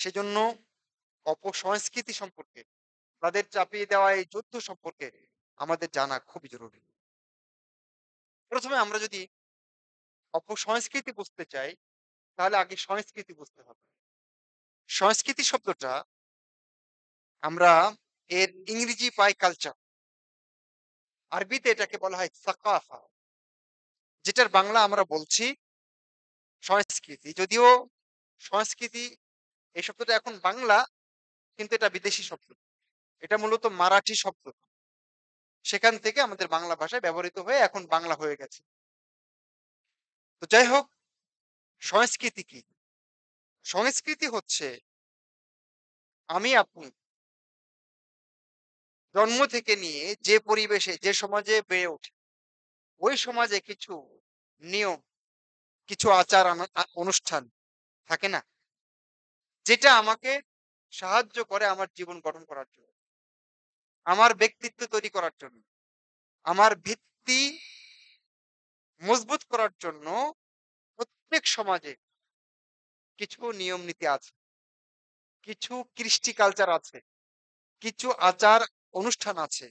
সেজন্য অপসংস্কৃতি সম্পর্কে, তাদের চাপিয়ে দেওয়া এই যুদ্ধ সম্পর্কে আমাদের জানা খুবই জরুরি। ১ম এ আমরা যদি অপসংস্কৃতি বুঝতে চাই, তাহলে আগে সংস্কৃতি বুঝতে হবে। সংস্কৃতি শব্দটা আমরা এর ইংরেজি পাই কালচার। আরবিতে এটাকে বলা হয় সাকাফা। যেটার বাংলা আমরা বলছি সংস্কৃতি। যদিও সংস্কৃতি এই শব্দটা এখন বাংলা, কিন্তু এটা বিদেশি শব্দ। এটা মূলত মারাঠি শব্দ। সেখান থেকে আমাদের বাংলা ভাষায় ব্যবহৃত হয়ে এখন বাংলা হয়ে গেছে। তো যাই হোক, সংস্কৃতি কি? সংস্কৃতি হচ্ছে আমি আপনি জন্ম থেকে নিয়ে যে পরিবেশে, যে সমাজে বেড়ে উঠি, ওই সমাজে কিছু নিয়ম, কিছু আচার অনুষ্ঠান থাকে না? যেটা আমাকে সাহায্য করে আমার জীবন গঠন করার জন্য, আমার ব্যক্তিত্ব তৈরি করার জন্য, আমার ভিত্তি মজবুত করার জন্য প্রত্যেক সমাজে কিছু নিয়ম নীতি আছে, কিছু কৃষ্টি কালচার আছে, কিছু আচার অনুষ্ঠান আছে।